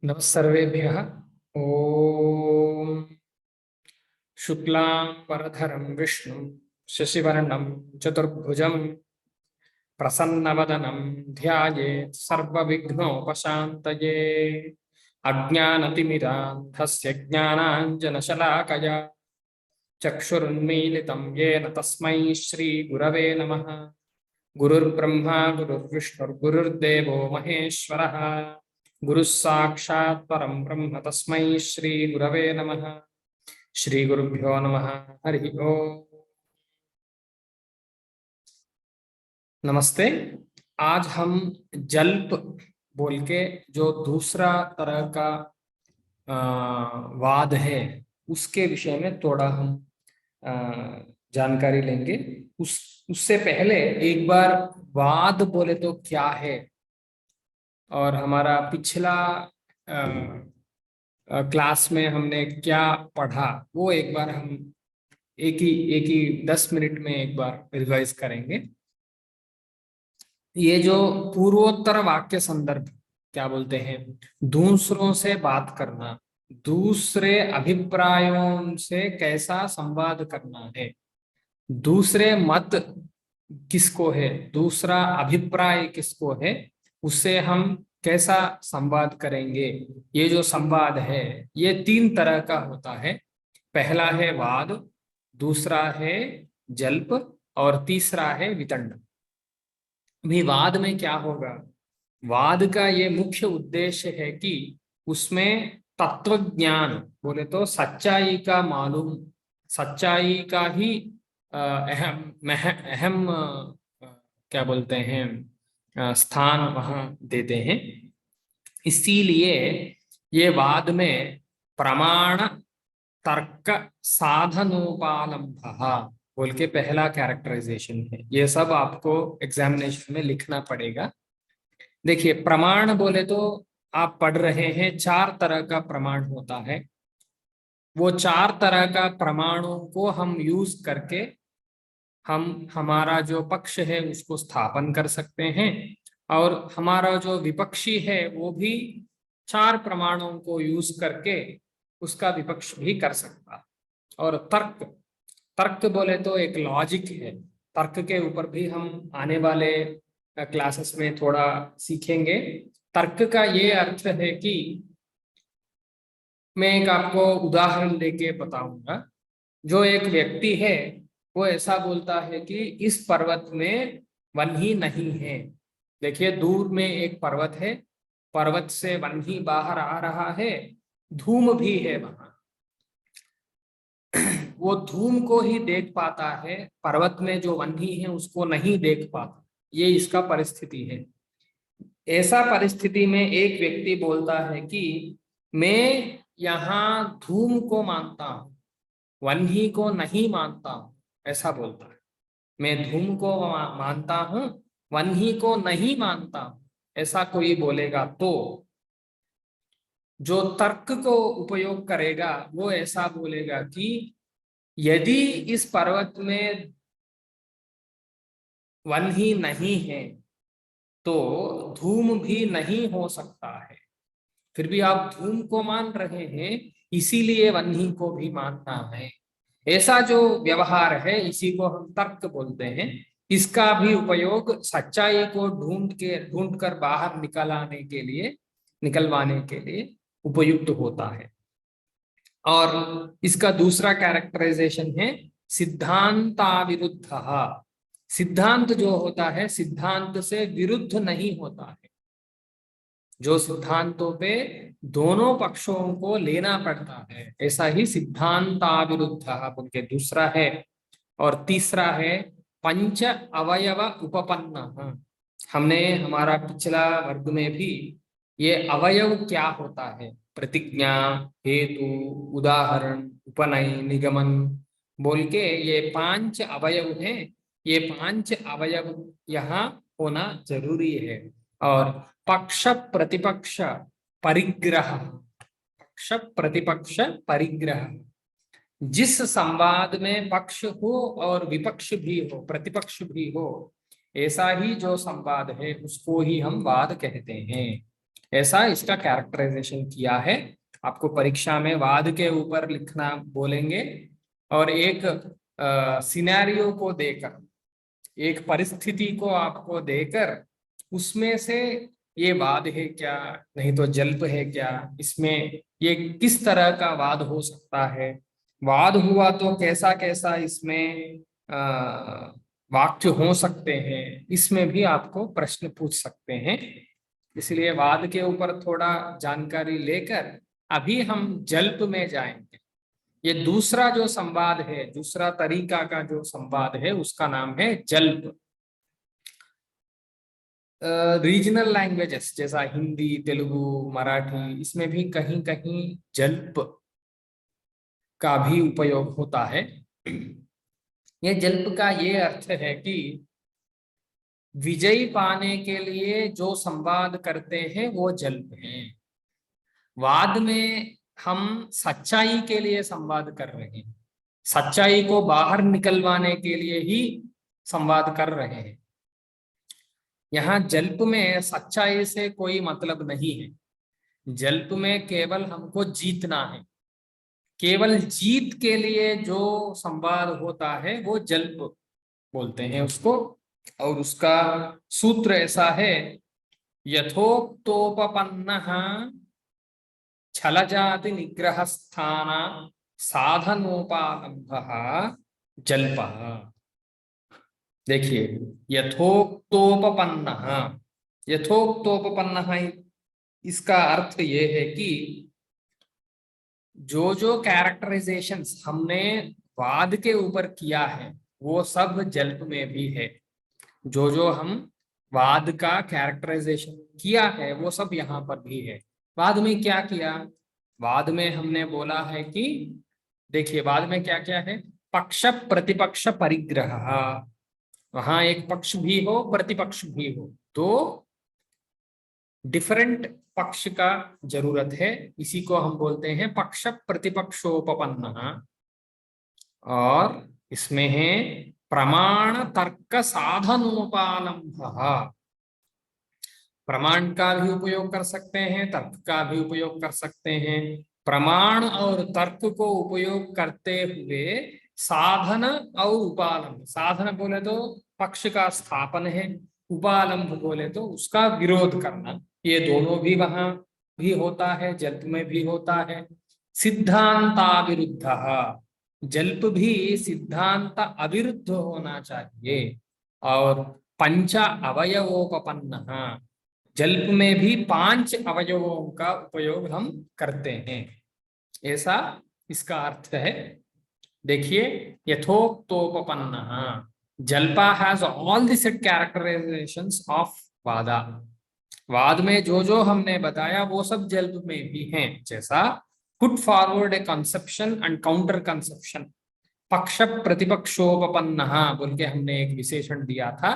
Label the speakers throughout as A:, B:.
A: नमः सर्वेभ्यः। ओम शुक्लां वरधरं विष्णुं शशिवर्णं चतुर्भुजं प्रसन्नवदनं ध्यायेत् सर्वविघ्नोपशान्तये। अज्ञानतिमिरान्धस्य ज्ञानाञ्जनशलाकया चक्षुरुन्मीलितं येन तस्मै श्रीगुरवे नमः। गुरुर्ब्रह्मा गुरुर्विष्णुर्गुरुर्देवो महेश्वरः। गुरुः साक्षात् परं ब्रह्म तस्मै श्रीगुरवे नमः। श्रीगुरुभ्यो नमः। हरि ओम। नमस्ते। आज हम जल्प बोल के जो दूसरा तरह का वाद है उसके विषय में थोड़ा हम अ, जानकारी लेंगे। उससे पहले एक बार वाद बोले तो क्या है और हमारा पिछला क्लास में हमने क्या पढ़ा वो एक बार हम एक ही 10 मिनट में एक बार रिवाइज करेंगे। ये जो पूर्वोत्तर वाक्य संदर्भ क्या बोलते हैं, दूसरों से बात करना, दूसरे अभिप्रायों से कैसा संवाद करना है, दूसरे मत किसको है, दूसरा अभिप्राय किसको है, उससे हम कैसा संवाद करेंगे। ये जो संवाद है ये 3 तरह का होता है। पहला है वाद, दूसरा है जल्प और तीसरा है वितंड। अभी वाद में क्या होगा, वाद का ये मुख्य उद्देश्य है कि उसमें तत्व ज्ञान बोले तो सच्चाई का मालूम, सच्चाई का ही अहम क्या बोलते हैं स्थान वहां देते हैं। इसीलिए ये वाद में प्रमाण तर्क साधनोपालंभ बोल के पहला कैरेक्टराइजेशन है। ये सब आपको एग्जामिनेशन में लिखना पड़ेगा। देखिए, प्रमाण बोले तो आप पढ़ रहे हैं 4 तरह का प्रमाण होता है। वो 4 तरह का प्रमाणों को हम यूज करके हम हमारा जो पक्ष है उसको स्थापन कर सकते हैं, और हमारा जो विपक्षी है वो भी 4 प्रमाणों को यूज करके उसका विपक्ष भी कर सकता है। और तर्क, तर्क बोले तो एक लॉजिक है। तर्क के ऊपर भी हम आने वाले क्लासेस में थोड़ा सीखेंगे। तर्क का ये अर्थ है कि मैं एक आपको उदाहरण देके बताऊंगा। जो एक व्यक्ति है वो ऐसा बोलता है कि इस पर्वत में वन ही नहीं है। देखिए, दूर में एक पर्वत है, पर्वत से वन ही बाहर आ रहा है, धूम भी है वहां। वो धूम को ही देख पाता है, पर्वत में जो वन्ही है उसको नहीं देख पाता। ये इसका परिस्थिति है। ऐसा परिस्थिति में एक व्यक्ति बोलता है कि मैं यहाँ धूम को मानता हूँ, वन्ही को नहीं मानता हूँ। ऐसा बोलता है, मैं धूम को मानता हूँ, वन्ही को नहीं मानता हूँ। ऐसा कोई बोलेगा तो जो तर्क को उपयोग करेगा वो ऐसा बोलेगा कि यदि इस पर्वत में वन ही नहीं है तो धूम भी नहीं हो सकता है। फिर भी आप धूम को मान रहे हैं, इसीलिए वन्ही को भी मानना है। ऐसा जो व्यवहार है इसी को हम तर्क बोलते हैं। इसका भी उपयोग सच्चाई को ढूंढ कर बाहर निकलवाने के लिए उपयुक्त होता है। और इसका दूसरा कैरेक्टराइजेशन है सिद्धांताविरुद्ध। सिद्धांत जो होता है सिद्धांत से विरुद्ध नहीं होता है। जो सिद्धांतों पे दोनों पक्षों को लेना पड़ता है, ऐसा ही सिद्धांताविरुद्ध बोल के दूसरा है। और तीसरा है पंच अवयव उपपन्न। हमने हमारा पिछला वर्ग में भी ये अवयव क्या होता है, प्रतिज्ञा, हेतु, उदाहरण, उपनय, निगमन बोल के ये 5 अवयव हैं। ये 5 अवयव यहाँ होना जरूरी है। और पक्ष प्रतिपक्ष परिग्रह, पक्ष प्रतिपक्ष परिग्रह, जिस संवाद में पक्ष हो और विपक्ष भी हो, प्रतिपक्ष भी हो, ऐसा ही जो संवाद है उसको ही हम वाद कहते हैं। ऐसा इसका कैरेक्टराइजेशन किया है। आपको परीक्षा में वाद के ऊपर लिखना बोलेंगे और एक सिनेरियो को देकर, एक परिस्थिति को आपको देकर उसमें से ये वाद है क्या, नहीं तो जल्प है क्या, इसमें ये किस तरह का वाद हो सकता है, वाद हुआ तो कैसा कैसा इसमें वाक्य हो सकते हैं, इसमें भी आपको प्रश्न पूछ सकते हैं। इसलिए वाद के ऊपर थोड़ा जानकारी लेकर अभी हम जल्प में जाएंगे। ये दूसरा जो संवाद है, दूसरा तरीका का जो संवाद है, उसका नाम है जल्प। रीजनल लैंग्वेजेस जैसा हिंदी, तेलुगु, मराठी, इसमें भी कहीं कहीं जल्प का भी उपयोग होता है। ये जल्प का ये अर्थ है कि विजय पाने के लिए जो संवाद करते हैं वो जल्प हैं। वाद में हम सच्चाई के लिए संवाद कर रहे हैं, सच्चाई को बाहर निकलवाने के लिए ही संवाद कर रहे हैं। यहाँ जल्प में सच्चाई से कोई मतलब नहीं है। जल्प में केवल हमको जीतना है, केवल जीत के लिए जो संवाद होता है वो जल्प बोलते हैं उसको। और उसका सूत्र ऐसा है, यथोक्तोपपन्नः छलजाति निग्रह स्थान साधनोपालंभः जल्पः। देखिए, यथोक्तोपपन्नः, यथोक्तोपपन्नः इसका अर्थ ये है कि जो जो कैरेक्टराइजेशंस हमने वाद के ऊपर किया है वो सब जल्प में भी है। जो जो हम वाद का कैरेक्टराइजेशन किया है वो सब यहाँ पर भी है। वाद में क्या किया, वाद में हमने बोला है कि देखिए वाद में क्या क्या है, पक्ष प्रतिपक्ष परिग्रह, वहां एक पक्ष भी हो प्रतिपक्ष भी हो, तो डिफरेंट पक्ष का जरूरत है, इसी को हम बोलते हैं पक्ष प्रतिपक्षोपपन्न। और इसमें है प्रमाण तर्क साधनोपालंभ, प्रमाण का भी उपयोग कर सकते हैं, तर्क का भी उपयोग कर सकते हैं। प्रमाण और तर्क को उपयोग करते हुए साधन और उपालंब, साधन बोले तो पक्ष का स्थापन है, उपालंब बोले तो उसका विरोध करना, ये दोनों भी वहां भी होता है, जल्प में भी होता है। सिद्धांताविरुद्ध, जल्प भी सिद्धांत अविरुद्ध होना चाहिए। और पंच अवयवोपपन्न, जल्प में भी 5 अवयवों का उपयोग हम करते हैं, ऐसा इसका अर्थ है। देखिए, यथोक्तोपपन्न, jalpa has all the set characterizations of vada. वाद में जो जो हमने बताया वो सब जल्प में भी हैं, जैसा put forward A conception and counter conception, पक्ष प्रतिपक्षोपपन्न बोल के हमने एक विशेषण दिया था,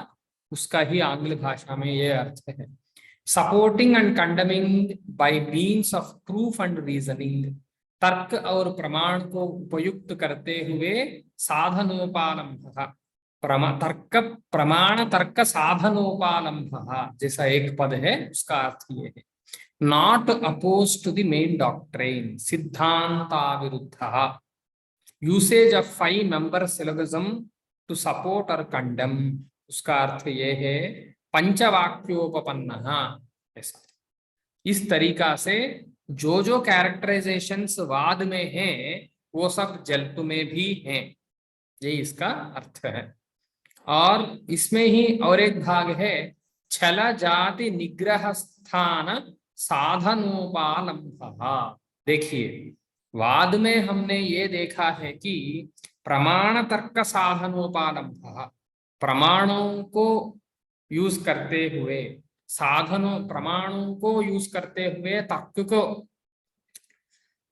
A: उसका ही आंग्ल भाषा में ये अर्थ है। Supporting and कंडमिंग bye means of proof and reasoning, तर्क और प्रमाण को उपयुक्त करते हुए साधनोपालंभ, तर्क प्रमाण तर्क साधनोपालंभ, जैसा एक पद है उसका अर्थ ये है। Not oppose to the main doctrine, सिद्धांताविरुद्ध, usage of 5 member syllogism to support और कंडेम, उसका अर्थ ये है पंचवाक्योपपन्न। ऐसा इस तरीका से जो जो कैरेक्टराइजेशंस वाद में हैं वो सब जल्प में भी हैं, ये इसका अर्थ है। और इसमें ही और एक भाग है, छल जाति निग्रह स्थान साधनोपालंभ। देखिए, वाद में हमने ये देखा है कि प्रमाण तर्क साधनोपालंभ, प्रमाणों को यूज करते हुए, साधनों प्रमाणों को यूज करते हुए, तर्क को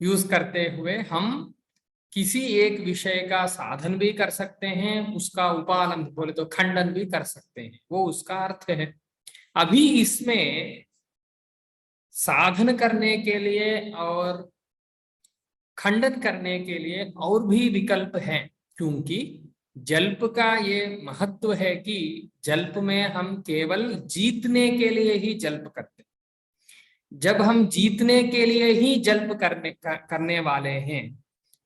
A: यूज करते हुए हम किसी एक विषय का साधन भी कर सकते हैं, उसका उपालंब बोले तो खंडन भी कर सकते हैं, वो उसका अर्थ है। अभी इसमें साधन करने के लिए और खंडन करने के लिए और भी विकल्प हैं, क्योंकि जल्प का ये महत्व है कि जल्प में हम केवल जीतने के लिए ही जल्प करते हैं। जब हम जीतने के लिए ही जल्प करने वाले हैं,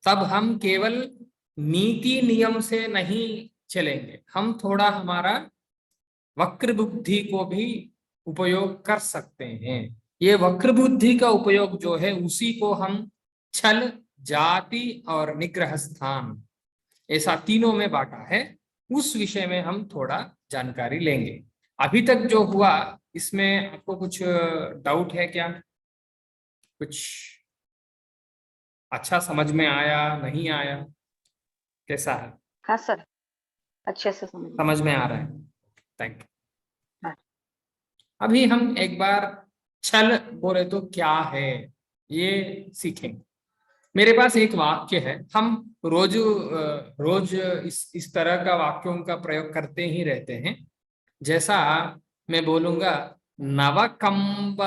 A: तब हम केवल नीति नियम से नहीं चलेंगे, हम थोड़ा हमारा वक्र बुद्धि को भी उपयोग कर सकते हैं। ये वक्र बुद्धि का उपयोग जो है उसी को हम छल, जाति और निग्रह स्थान, ऐसा तीनों में बांटा है। उस विषय में हम थोड़ा जानकारी लेंगे। अभी तक जो हुआ इसमें आपको कुछ डाउट है क्या? कुछ अच्छा समझ में आया, नहीं आया, कैसा है?
B: हाँ सर, अच्छे से समझ गए।
A: समझ में आ रहा है, थैंक यू।
B: हाँ।
A: अभी हम एक बार छल बोले तो क्या है ये सीखेंगे। मेरे पास एक वाक्य है, हम रोज रोज इस तरह का वाक्यों का प्रयोग करते ही रहते हैं। जैसा मैं बोलूंगा, नवकंब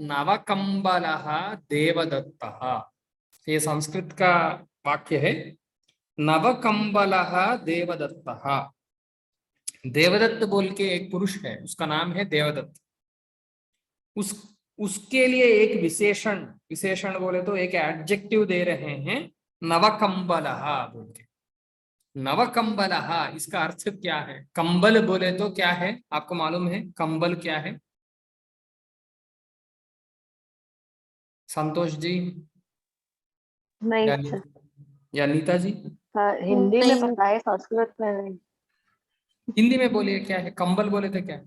A: नवकंबलः देवदत्तः, ये संस्कृत का वाक्य है। नवकंबलः देवदत्तः, देवदत्त बोल के एक पुरुष है, उसका नाम है देवदत्त। उस उसके लिए एक विशेषण, विशेषण बोले तो एक एडजेक्टिव दे रहे हैं, नवकंबलः बोल के। नवकंबलः इसका अर्थ क्या है? कंबल बोले तो क्या है, आपको मालूम है कंबल क्या है? संतोष जी
B: नहीं
A: या,
B: सर,
A: या नीता जी?
B: हिंदी में
C: नहीं,
B: पता है, संस्कृत में नहीं।
A: हिंदी में बोलिए क्या है, कंबल बोले थे क्या?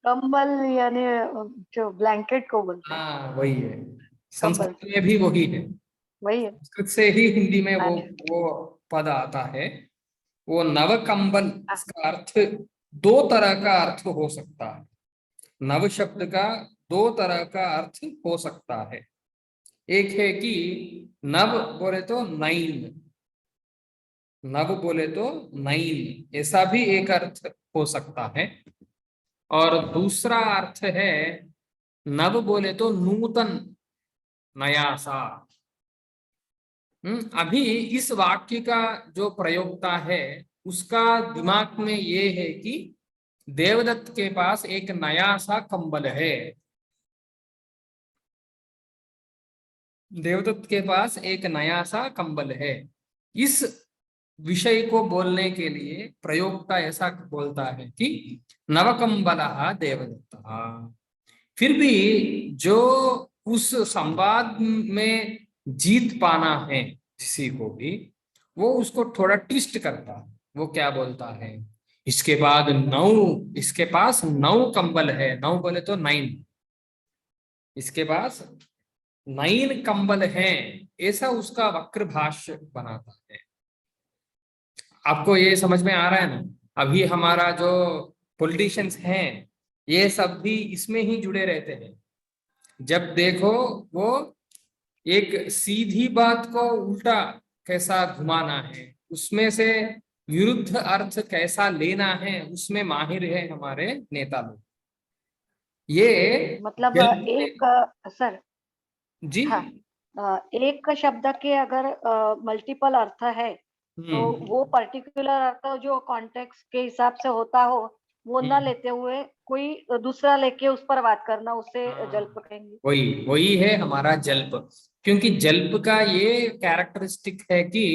B: कंबल यानी जो ब्लैंकेट को बोलते हैं,
A: हाँ वही है,
B: कंबल,
A: संस्कृत में भी वही है।
B: वही है।
A: संस्कृत से ही हिंदी में
B: हाँ
A: वो पद आता है। वो नव कंबल,
B: हाँ।
A: इसका अर्थ दो तरह का अर्थ हो सकता है। नव शब्द का दो तरह का अर्थ हो सकता है। एक है कि नव बोले तो नईन, नव बोले तो नईन, ऐसा भी एक अर्थ हो सकता है। और दूसरा अर्थ है नव बोले तो नूतन, नया सा। अभी इस वाक्य का जो प्रयोक्ता है उसका दिमाग में ये है कि देवदत्त के पास एक नया सा कंबल है, देवदत्त के पास एक नया सा कंबल है। इस विषय को बोलने के लिए प्रयोक्ता ऐसा बोलता है कि नवकंबलः देवदत्तः। फिर भी जो उस संवाद में जीत पाना है किसी को भी, वो उसको थोड़ा ट्विस्ट करता है। वो क्या बोलता है, इसके बाद नौ, इसके पास नौ कंबल है, नौ बोले तो नाइन, इसके पास नाइन कंबल है, ऐसा उसका वक्र भाष्य बनाता है। आपको ये समझ में आ रहा है ना? अभी हमारा जो पॉलिटिशियंस हैं ये सब भी इसमें ही जुड़े रहते हैं। जब देखो वो एक सीधी बात को उल्टा कैसा घुमाना है, उसमें से विरुद्ध अर्थ कैसा लेना है, उसमें माहिर है हमारे नेता लोग। ये
B: मतलब
A: जल
B: एक सर,
A: जी।
B: हाँ, एक शब्द के अगर मल्टीपल अर्थ है तो
A: हम्म
B: वो पर्टिकुलर अर्थ जो कॉन्टेक्स्ट के हिसाब से होता हो, वो ना
A: हम्म
B: लेते हुए कोई दूसरा लेके उस पर बात करना, उसे जल्प
A: हाँ,
B: कहेंगे।
A: वही वही है हमारा जल्प। क्योंकि जल्प का ये कैरेक्टरिस्टिक है कि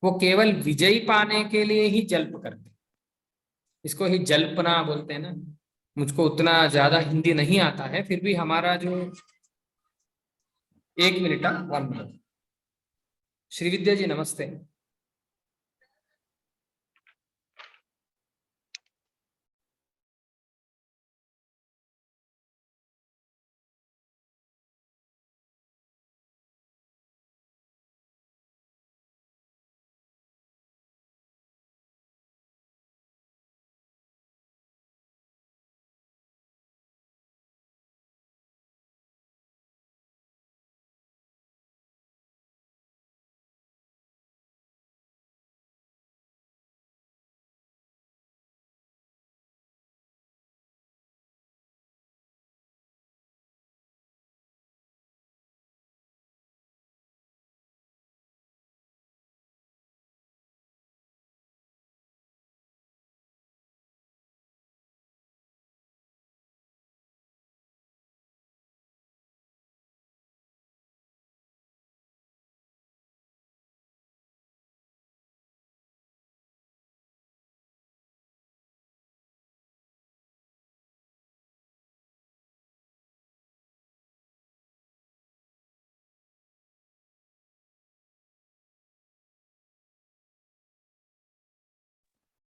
A: वो केवल विजय पाने के लिए ही जल्प करते हैं। इसको ही जल्पना बोलते हैं ना। मुझको उतना ज्यादा हिंदी नहीं आता है, फिर भी हमारा जो, एक मिनट, 1 मिनट। श्रीविद्या जी नमस्ते।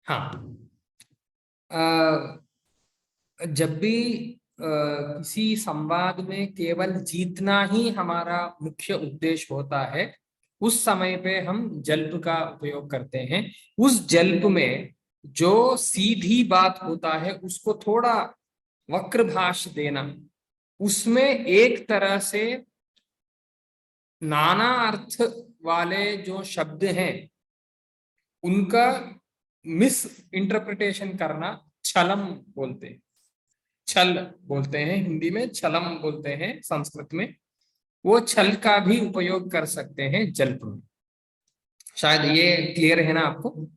A: हाँ, जब भी किसी संवाद में केवल जीतना ही हमारा मुख्य उद्देश्य होता है, उस समय पे हम जल्प का उपयोग करते हैं। उस जल्प में जो सीधी बात होता है उसको थोड़ा वक्र भाष देना, उसमें एक तरह से नाना अर्थ वाले जो शब्द हैं उनका मिस इंटरप्रिटेशन करना छलम बोलते हैं। छल बोलते हैं हिंदी में, छलम बोलते हैं संस्कृत में। वो छल का भी उपयोग कर सकते हैं जल्प में। शायद ये क्लियर है ना आपको?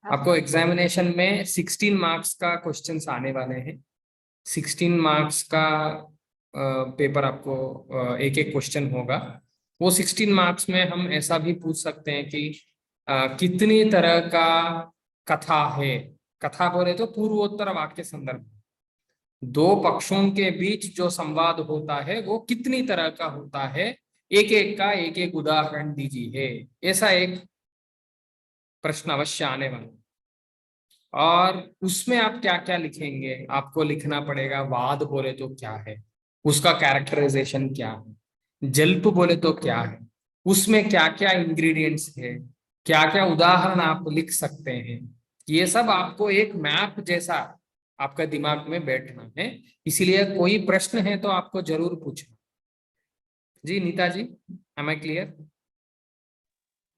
A: आपको एग्जामिनेशन में 16 मार्क्स का क्वेश्चंस आने वाले हैं। 16 मार्क्स का पेपर आपको एक एक क्वेश्चन होगा। वो 16 मार्क्स में हम ऐसा भी पूछ सकते हैं कि कितनी तरह का कथा है। कथा बोले तो पूर्वोत्तर वाक्य संदर्भ, दो पक्षों के बीच जो संवाद होता है वो कितनी तरह का होता है, एक एक का एक एक उदाहरण दीजिए, ऐसा एक प्रश्न अवश्य आने वाला। और उसमें आप क्या क्या लिखेंगे? आपको लिखना पड़ेगा वाद बोले तो क्या है, उसका कैरेक्टराइजेशन क्या है, जल्प बोले तो क्या है, उसमें क्या क्या इंग्रेडिएंट्स है, क्या क्या उदाहरण आप लिख सकते हैं। ये सब आपको एक मैप जैसा आपका दिमाग में बैठना है। इसीलिए कोई प्रश्न है तो आपको जरूर पूछना। जी नीता जी, एम आई क्लियर?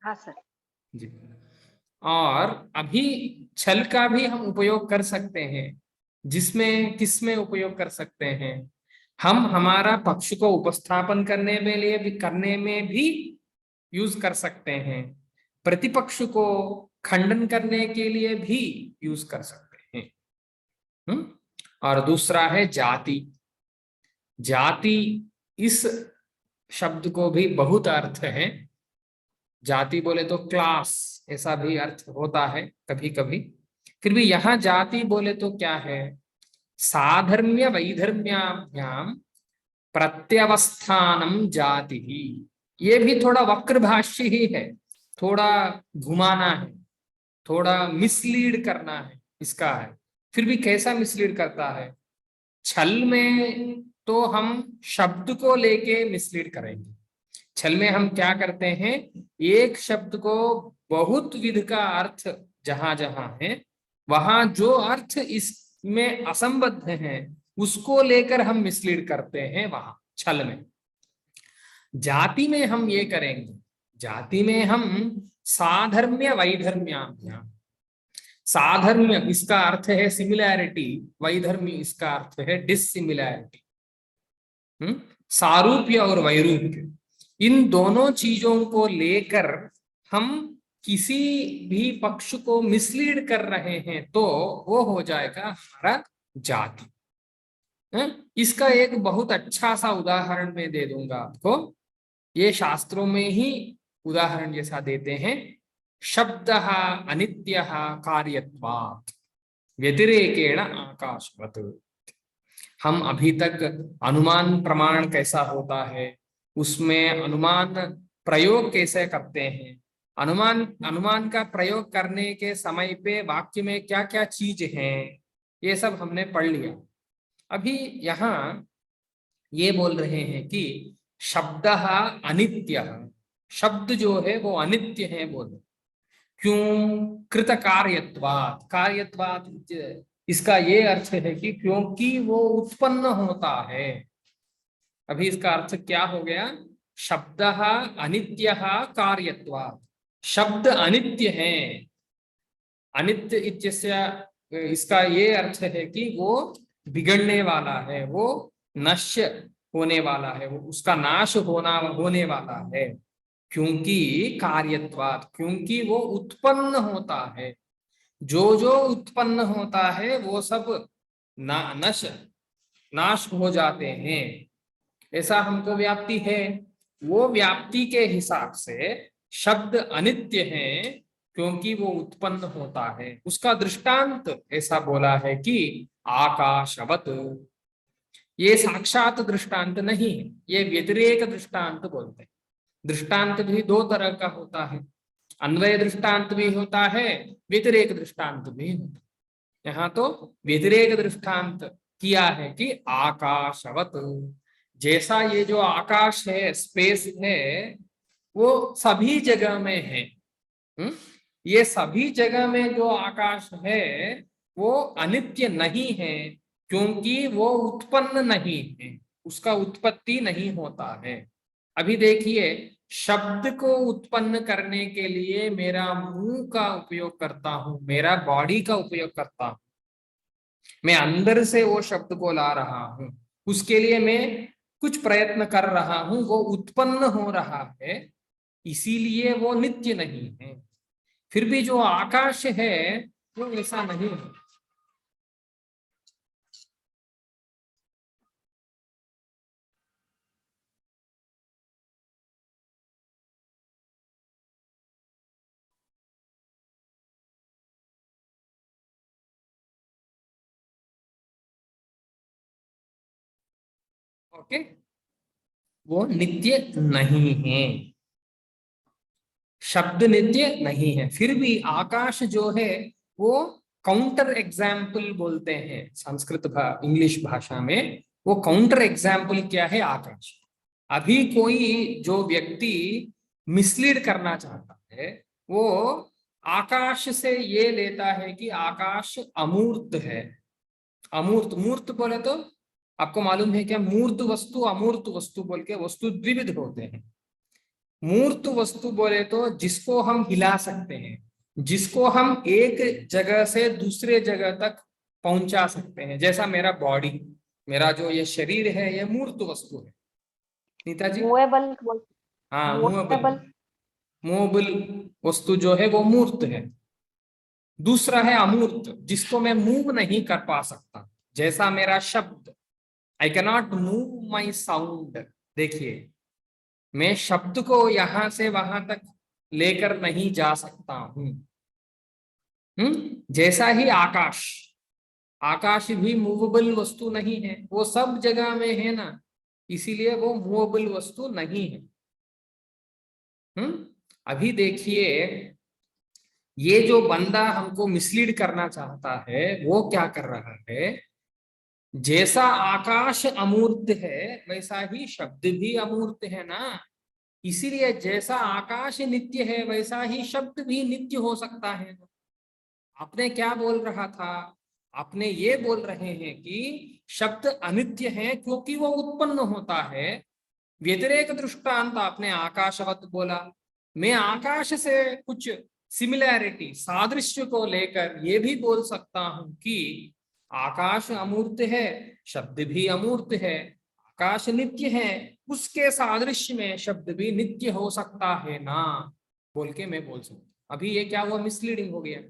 B: हाँ सर।
A: जी। और अभी छल का भी हम उपयोग कर सकते हैं, जिसमें किसमें उपयोग कर सकते हैं? हम हमारा पक्ष को उपस्थापन करने में भी यूज कर सकते हैं, प्रतिपक्ष को खंडन करने के लिए भी यूज कर सकते हैं। और दूसरा है जाति। जाति, इस शब्द को भी बहुत अर्थ है। जाति बोले तो क्लास, ऐसा भी अर्थ होता है कभी कभी। फिर भी यहाँ जाति बोले तो क्या है? साधर्म्य वैधर्म्याभ्याम प्रत्यवस्थानम जाति ही। ये भी थोड़ा वक्र भाष्य ही है, थोड़ा घुमाना है, थोड़ा मिसलीड करना है इसका है। फिर भी कैसा मिसलीड करता है? छल में तो हम शब्द को लेके मिसलीड करेंगे। छल में हम क्या करते हैं, एक शब्द को बहुत विध का अर्थ जहां जहां है, वहां जो अर्थ इसमें असंबद्ध है उसको लेकर हम मिसलीड करते हैं वहां छल में। जाति में हम ये करेंगे, जाति में हम साधर्म्य वैधर्म्याभ्याम। साधर्म्य इसका अर्थ है सिमिलैरिटी, वैधर्म्य इसका अर्थ है डिसिमिलैरिटी। सारूप्य और वैरूप्य, इन दोनों चीजों को लेकर हम किसी भी पक्ष को मिसलीड कर रहे हैं तो वो हो जाएगा हमारा जाति। इसका एक बहुत अच्छा सा उदाहरण मैं दे दूंगा आपको। ये शास्त्रों में ही उदाहरण जैसा देते हैं। शब्दः अनित्यः कार्यत्वात् व्यतिरेकेण आकाशवत्। हम अभी तक अनुमान प्रमाण कैसा होता है, उसमें अनुमान प्रयोग कैसे करते हैं, अनुमान का प्रयोग करने के समय पे वाक्य में क्या क्या चीज है, ये सब हमने पढ़ लिया। अभी यहाँ ये बोल रहे हैं कि शब्दः अनित्यः, शब्द जो है वो अनित्य है। बोल क्यों? कृत कार्यत्वात्। कार्यत्वात् इसका ये अर्थ है कि क्योंकि वो उत्पन्न होता है। अभी इसका अर्थ क्या हो गया? शब्दः अनित्यः कार्यत्वात्, शब्द अनित्य है। अनित्य इत्यस्य इसका ये अर्थ है कि वो बिगड़ने वाला है, वो नश्य होने वाला है, वो उसका नाश होने वाला है। क्योंकि कार्यत्वात्, क्योंकि वो उत्पन्न होता है। जो जो उत्पन्न होता है वो सब नाश हो जाते हैं। ऐसा हमको व्याप्ति है। वो व्याप्ति के हिसाब से शब्द अनित्य है क्योंकि वो उत्पन्न होता है। उसका दृष्टांत ऐसा बोला है कि आकाशवत। ये साक्षात दृष्टांत नहीं है, ये व्यतिरेक दृष्टांत बोलते हैं। दृष्टांत भी दो तरह का होता है। अन्वय दृष्टांत भी होता है, व्यतिरेक दृष्टांत भी होता है। यहाँ तो व्यतिरेक दृष्टांत किया है कि आकाशवत, जैसा ये जो आकाश है, स्पेस है, वो सभी जगह में है। ये सभी जगह में जो आकाश है वो अनित्य नहीं है, क्योंकि वो उत्पन्न नहीं है, उसका उत्पत्ति नहीं होता है। अभी देखिए, शब्द को उत्पन्न करने के लिए मेरा मुंह का उपयोग करता हूं, मेरा बॉडी का उपयोग करता हूं, मैं अंदर से वो शब्द को ला रहा हूं, उसके लिए मैं कुछ प्रयत्न कर रहा हूं, वो उत्पन्न हो रहा है, इसीलिए वो नित्य नहीं है। फिर भी जो आकाश है वो ऐसा नहीं है। ओके, वो नित्य नहीं है, शब्द नित्य नहीं है। फिर भी आकाश जो है वो काउंटर एग्जाम्पल बोलते हैं संस्कृत इंग्लिश भाषा में, वो काउंटर एग्जाम्पल क्या है? आकाश। अभी कोई जो व्यक्ति मिसलीड करना चाहता है वो आकाश से ये लेता है कि आकाश अमूर्त है। अमूर्त, मूर्त बोले तो आपको मालूम है क्या? मूर्त वस्तु, अमूर्त वस्तु बोल के वस्तु द्विविध होते हैं। मूर्त वस्तु बोले तो जिसको हम हिला सकते हैं, जिसको हम एक जगह से दूसरे जगह तक पहुंचा सकते हैं, जैसा मेरा बॉडी, मेरा जो ये शरीर है ये मूर्त वस्तु है। नीता जी?
B: मूवेबल,
A: हाँ, मूवेबल,
B: मूवेबल।
A: मूवेबल वस्तु जो है वो मूर्त है। दूसरा है अमूर्त, जिसको मैं मूव नहीं कर पा सकता, जैसा मेरा शब्द। I cannot move my sound. देखिए, मैं शब्द को यहां से वहां तक लेकर नहीं जा सकता हूं। जैसा ही आकाश, आकाश भी मूवेबल वस्तु नहीं है, वो सब जगह में है ना, इसीलिए वो मूवेबल वस्तु नहीं है। अभी देखिए, ये जो बंदा हमको मिसलीड करना चाहता है वो क्या कर रहा है? जैसा आकाश अमूर्त है वैसा ही शब्द भी अमूर्त है ना, इसीलिए जैसा आकाश नित्य है वैसा ही शब्द भी नित्य हो सकता है। आपने क्या बोल रहा था? आपने ये बोल रहे हैं कि शब्द अनित्य है क्योंकि वो उत्पन्न होता है। व्यतिरेक दृष्टांत आपने आकाशवत बोला। मैं आकाश से कुछ सिमिलैरिटी, सादृश्य को लेकर ये भी बोल सकता हूं कि आकाश अमूर्त है, शब्द भी अमूर्त है, आकाश नित्य है, उसके सादृश्य में शब्द भी नित्य हो सकता है ना, बोल के मैं बोल सकता। अभी ये क्या हुआ? मिसलीडिंग हो गया।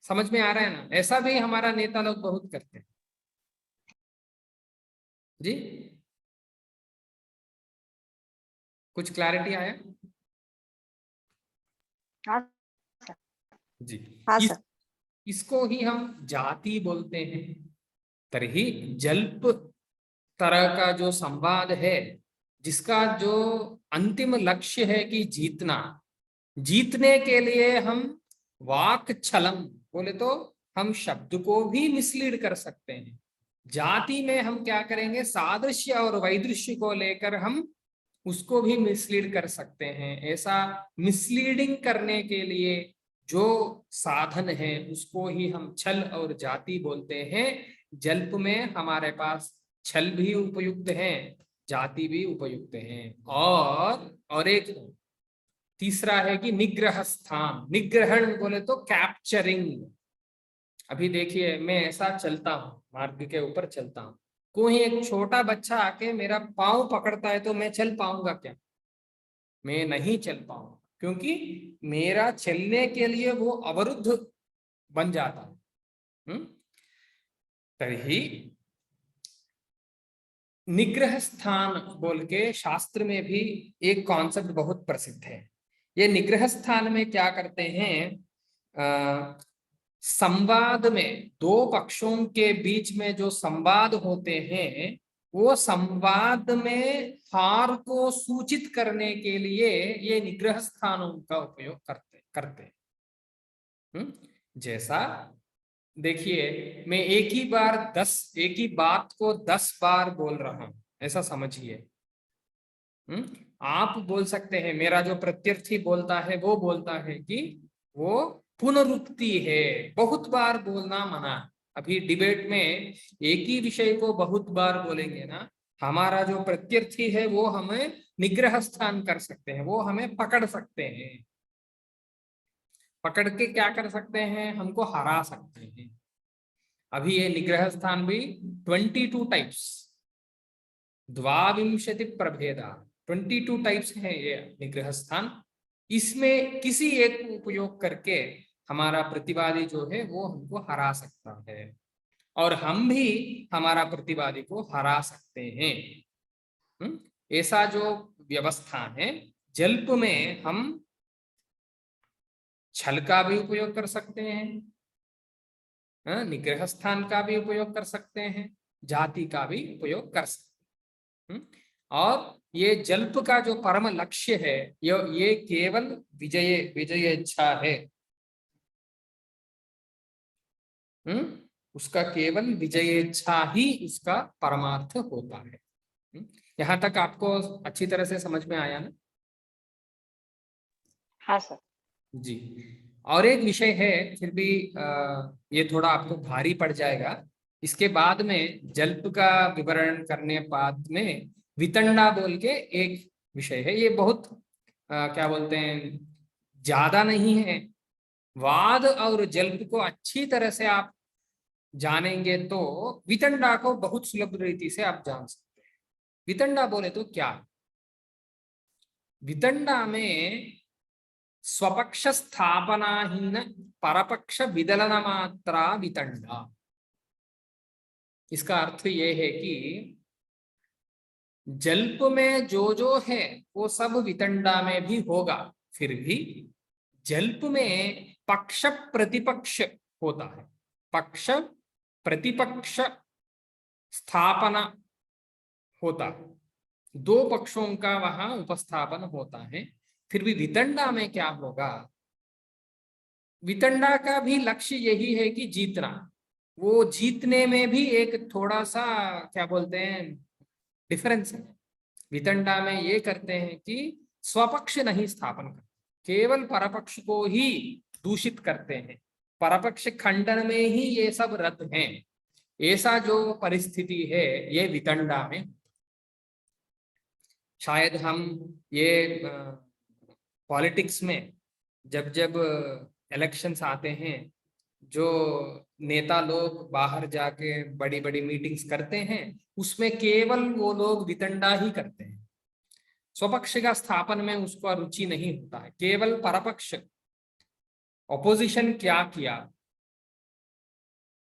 A: समझ में आ रहा है ना? ऐसा भी हमारा नेता लोग बहुत करते हैं जी। कुछ क्लैरिटी आया
B: हाँ
A: जी?
B: हाँ
A: इस,
B: सर।
A: इसको ही हम जाति बोलते हैं। तरही जल्प तरह का जो संवाद है, जिसका जो अंतिम लक्ष्य है कि जीतना, जीतने के लिए हम वाक छलम बोले तो हम शब्द को भी मिसलीड कर सकते हैं। जाति में हम क्या करेंगे? सादृश्य और वैदृश्य को लेकर हम उसको भी मिसलीड कर सकते हैं। ऐसा मिसलीडिंग करने के लिए जो साधन है उसको ही हम छल और जाति बोलते हैं। जल्प में हमारे पास छल भी उपयुक्त है, जाति भी उपयुक्त है। और एक तीसरा है कि निग्रह स्थान। निग्रहण बोले तो कैप्चरिंग। अभी देखिए, मैं ऐसा चलता हूँ, मार्ग के ऊपर चलता हूँ, कोई एक छोटा बच्चा आके मेरा पाँव पकड़ता है तो मैं चल पाऊंगा क्या? मैं नहीं चल पाऊंगा, क्योंकि मेरा चलने के लिए वो अवरुद्ध बन जाता है। तभी निग्रह स्थान बोल के शास्त्र में भी एक कॉन्सेप्ट बहुत प्रसिद्ध है। ये निग्रह स्थान में क्या करते हैं? संवाद में दो पक्षों के बीच में जो संवाद होते हैं वो संवाद में हार को सूचित करने के लिए ये निग्रह स्थानों का उपयोग करते हैं। जैसा देखिए, मैं एक ही बात को 10 बार बोल रहा हूं, ऐसा समझिए। आप बोल सकते हैं, मेरा जो प्रत्यर्थी बोलता है वो बोलता है कि वो पुनरुक्ति है, बहुत बार बोलना मना। अभी डिबेट में एक ही विषय को बहुत बार बोलेंगे ना, हमारा जो प्रत्यर्थी है वो हमें निग्रह स्थान कर सकते हैं, वो हमें पकड़ सकते हैं। पकड़ के क्या कर सकते हैं, हमको हरा सकते हैं। अभी ये निग्रह स्थान भी 22 टाइप्स, 22 प्रभेदा, 22 टाइप्स हैं ये निग्रह स्थान। इसमें किसी एक को उपयोग करके हमारा प्रतिवादी जो है वो हमको हरा सकता है, और हम भी हमारा प्रतिवादी को हरा सकते हैं। ऐसा जो व्यवस्था है, जल्प में हम छल का भी उपयोग कर सकते हैं, निग्रह स्थान का भी उपयोग कर सकते हैं, जाति का भी उपयोग कर सकते हैं। और ये जल्प का जो परम लक्ष्य है, ये केवल विजय इच्छा है। उसका केवल विजय इच्छा ही इसका परमार्थ होता है। यहाँ तक आपको अच्छी तरह से समझ में आया ना?
B: हाँ सर।
A: जी। और एक विषय है, फिर भी ये थोड़ा आपको भारी पड़ जाएगा। इसके बाद में जल्प का विवरण करने बाद में वितंडा बोल के एक विषय है। ये बहुत क्या बोलते हैं, ज्यादा नहीं है। वाद और जल्प को अच्छी तरह से आप जानेंगे तो वितंडा को बहुत सुलभ रीति से आप जान सकते हैं। वितंडा बोले तो क्या है? वितंडा में स्वपक्ष स्थापनाहीन परपक्ष विदलन मात्रा वितंडा। इसका अर्थ ये है कि जल्प में जो है वो सब वितंडा में भी होगा, फिर भी जल्प में पक्ष प्रतिपक्ष होता है। पक्ष प्रतिपक्ष स्थापना होता है, दो पक्षों का वहां उपस्थापन होता है। फिर भी वितंडा में क्या होगा, वितंडा का भी लक्ष्य यही है कि जीतना। वो जीतने में भी एक थोड़ा सा क्या बोलते हैं डिफरेंस है। वितंडा में ये करते हैं कि स्वपक्ष नहीं स्थापन करते, केवल परपक्ष को ही दूषित करते हैं। परपक्ष खंडन में ही ये सब रत हैं। ऐसा जो परिस्थिति है ये वितंडा में। शायद हम ये पॉलिटिक्स में जब जब इलेक्शंस आते हैं, जो नेता लोग बाहर जाके बड़ी बड़ी मीटिंग्स करते हैं, उसमें केवल वो लोग वितंडा ही करते हैं। स्वपक्ष का स्थापन में उसको रुचि नहीं होता है, केवल परपक्ष ऑपोजिशन क्या किया,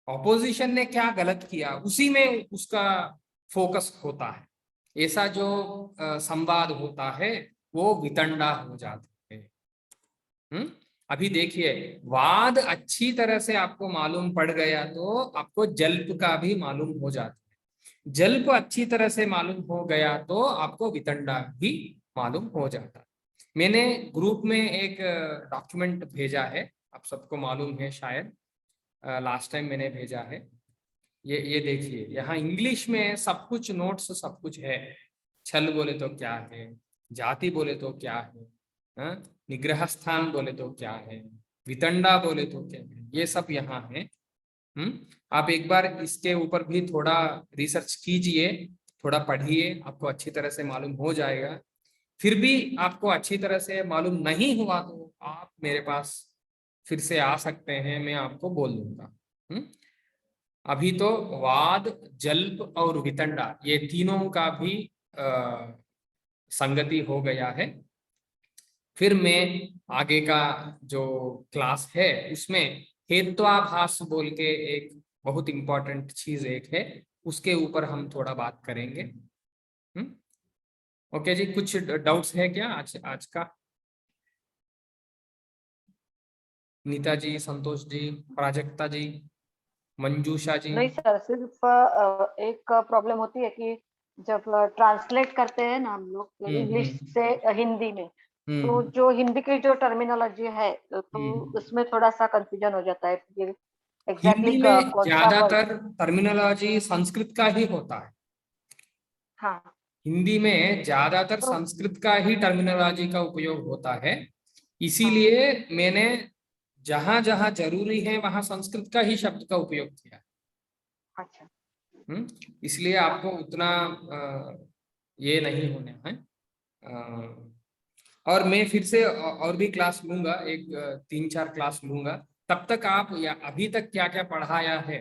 A: ऑपोजिशन ने क्या गलत किया, उसी में उसका फोकस होता है। ऐसा जो संवाद होता है वो वितंडा हो जाता है। अभी देखिए, वाद अच्छी तरह से आपको मालूम पड़ गया तो आपको जल्प का भी मालूम हो जाता है। जल्प अच्छी तरह से मालूम हो गया तो आपको वितंडा भी मालूम हो जाता है। मैंने ग्रुप में एक डॉक्यूमेंट भेजा है, आप सबको मालूम है शायद, लास्ट टाइम मैंने भेजा है। ये देखिए, यहाँ इंग्लिश में सब कुछ नोट्स सब कुछ है। छल बोले तो क्या है, जाति बोले तो क्या है, निग्रह स्थान बोले तो क्या है, वितंडा बोले तो क्या है, ये सब यहाँ है। आप एक बार इसके ऊपर भी थोड़ा रिसर्च कीजिए, थोड़ा पढ़िए, आपको अच्छी तरह से मालूम हो जाएगा। फिर भी आपको अच्छी तरह से मालूम नहीं हुआ तो आप मेरे पास फिर से आ सकते हैं, मैं आपको बोल दूंगा। अभी तो वाद, जल्प और वितंडा ये तीनों का भी संगति हो गया है। फिर मैं आगे का जो क्लास है उसमें हेत्वाभास बोल के एक बहुत इंपॉर्टेंट चीज एक है, उसके ऊपर हम थोड़ा बात करेंगे। ओके जी, कुछ डाउट्स है क्या आज का? नीता जी, संतोष जी, प्राजक्ता जी, मंजूषा जी।
B: नहीं सर, सिर्फ एक प्रॉब्लम होती है कि जब ट्रांसलेट करते हैं ना हम लोग इंग्लिश
A: हम्म
B: से हिंदी में, तो
A: हम्म
B: जो हिंदी की जो टर्मिनोलॉजी है तो
A: हम्म।
B: उसमें थोड़ा सा कंफ्यूजन हो जाता है कि एग्जैक्टली
A: हिंदी में
B: कौन सा वर्ड।
A: ज्यादातर टर्मिनोलॉजी संस्कृत का ही होता है।
B: हाँ,
A: हिंदी में ज्यादातर
B: तो
A: संस्कृत का ही टर्मिनोलॉजी का उपयोग होता है।
B: हाँ,
A: इसीलिए मैंने जहां जहां जरूरी है वहां संस्कृत का ही शब्द का उपयोग किया।
B: अच्छा,
A: इसलिए आपको उतना ये नहीं होना है। और मैं फिर से और भी क्लास लूंगा, एक 3-4 क्लास लूंगा। तब तक आप या अभी तक क्या क्या पढ़ाया है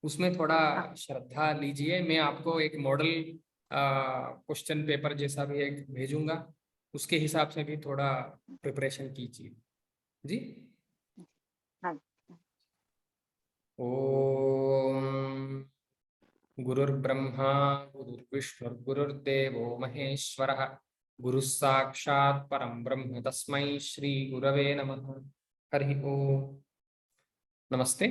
A: उसमें थोड़ा
B: हाँ,
A: श्रद्धा लीजिए। मैं आपको एक मॉडल क्वेश्चन पेपर जैसा भी एक भेजूंगा, उसके हिसाब से भी थोड़ा प्रिपरेशन कीजिए जी।
B: हाँ।
A: ओम गुरुर्ब्रह्मा गुरुर्विष्णुर्गुरुर्देवो महेश्वरः, गुरुः साक्षात् परं ब्रह्म, तस्मै श्री गुरवे नमः। हरि ओम। नमस्ते।